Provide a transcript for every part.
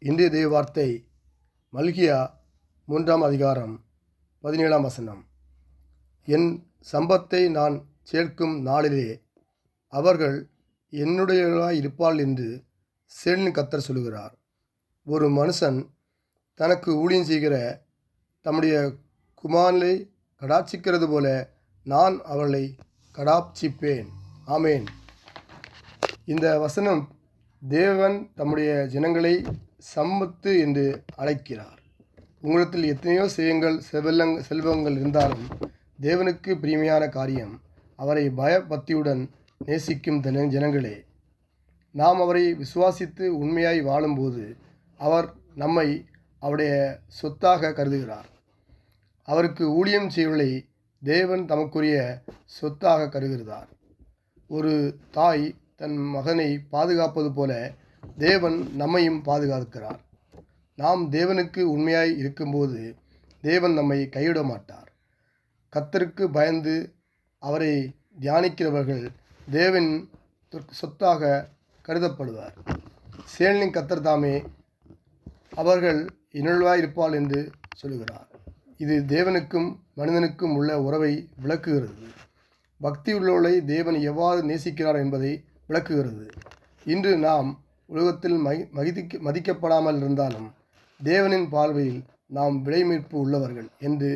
இன்றைய தேவ வார்த்தை மல்கியா 3ஆம் அதிகாரம் 17ஆம் வசனம். என் சம்பத்தை நான் சேர்க்கும் நாளிலே அவர்கள் என்னுடையவர்களாய் இருப்பார்கள் என்று சேனைகளின் கர்த்தர் சொல்லுகிறார். ஒரு மனுஷன் தனக்கு ஊழியம் செய்கிற தம்முடைய குமாரனை கடாட்சிக்கிறது போல நான் அவர்களை கடாட்சிப்பேன். ஆமேன். இந்த வசனம் தேவன் தம்முடைய ஜனங்களை சம்பத்து என்று அழைக்கிறார். உங்களிடத்தில் எத்தனையோ செல்வங்கள் இருந்தாலும் தேவனுக்கு பிரியமையான காரியம் அவரை பயபக்தியுடன் நேசிக்கும் ஜனங்களே. நாம் அவரை விசுவாசித்து உண்மையாய் வாழும்போது அவர் நம்மை அவருடைய சொத்தாக கருதுகிறார். அவருக்கு ஊழியம் செய்வதை தேவன் தமக்குரிய சொத்தாக கருதுகிறார். ஒரு தாய் தன் மகனை பாதுகாப்பது போல தேவன் நம்மையும் பாதுகாக்கிறார். நாம் தேவனுக்கு உண்மையாய் இருக்கும்போது தேவன் நம்மை கைவிட மாட்டார். கர்த்தருக்கு பயந்து அவரை தியானிக்கிறவர்கள் தேவன் சொத்தாக கருதப்படுவார். சேனைகளின் கர்த்தர் தாமே அவர்கள் என்னுடையவர்களாய் இருப்பார்கள் என்று சொல்கிறார். இது தேவனுக்கும் மனிதனுக்கும் உள்ள உறவை விளக்குகிறது. பக்தி உள்ளவர்களை தேவன் எவ்வாறு நேசிக்கிறார் என்பதை விளக்குகிறது. இன்று நாம் உலகத்தில் மதிக்கப்படாமல் இருந்தாலும் தேவனின் பார்வையில் நாம் விலைமீட்பு உள்ளவர்கள் என்று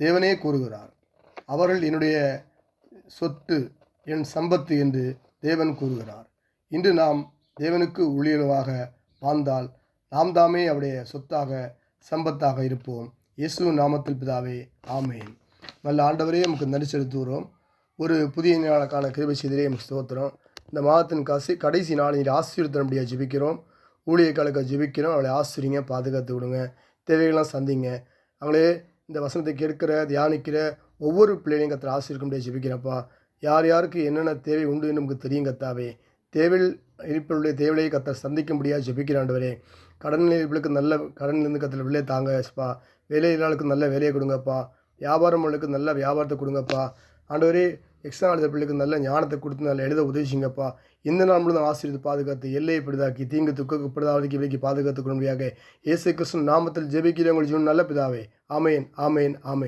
தேவனே கூறுகிறார். அவர்கள் என்னுடைய சொத்து, என் சம்பத்து என்று தேவன் கூறுகிறார். இன்று நாம் தேவனுக்கு ஊழியர்களாக வாழ்ந்தால் நாம் தாமே அவருடைய சொத்தாக சம்பத்தாக இருப்போம். இயேசு நாமத்தில் பிதாவே, ஆமேன். நல்ல ஆண்டவரே, நமக்கு நன்றி செலுத்துகிறோம். ஒரு புதிய நாளுக்கான கிருபை செய்திலே நமக்கு ஸ்தோத்திரம். இந்த மாதத்தின் கடைசி நாளில் ஆசீர்வாதம் ஜெபிக்கிறோம். ஊழியர்களுக்கு ஜெபிக்கிறோம். அவளை ஆசிரியங்க, பாதுகாத்து விடுங்க, தேவைகள்லாம் சந்திங்க. அவங்களே இந்த வசனத்தை கேட்கிற தியானிக்கிற ஒவ்வொரு பிள்ளைகளையும் கர்த்தர் ஆசீர்வதிக்கும்படியாக ஜெபிக்கிறப்பா. யார் யாருக்கு என்னென்ன தேவை உண்டு என்று நமக்கு தெரியும் கர்த்தாவே. தேவையில் இருப்பவருடைய தேவையை கர்த்தர் சந்திக்கும்படியாக ஜெபிக்கிற ஆண்டவரே. கடனில் நல்ல கடனிலிருந்து கர்த்தர் வெளியே தாங்கப்பா. வேலையாளுக்கு நல்ல வேலையை கொடுங்கப்பா. வியாபாரங்களுக்கு நல்ல வியாபாரத்தை கொடுங்கப்பா. ஆண்டவரே, எக்ஸாம் எழுத பிள்ளைக்கு நல்ல ஞானத்தை கொடுத்து நல்ல எழுத உதவிச்சிங்கப்பா. இந்த நாள் முழுவதும் ஆசீர்வதித்து பாதுகாத்து எல்லையை பிடிதாக்கி தீங்கு துக்கு பிடிதாவதுக்கு விலைக்கு பாதுகாத்துக் கொள்ளும்படியாக இயேசு கிறிஸ்து நாமத்தில் ஜெபிக்கிறவங்கள் ஜீவன் நல்ல பிதாவே. ஆமேன், ஆமேன், ஆமேன்.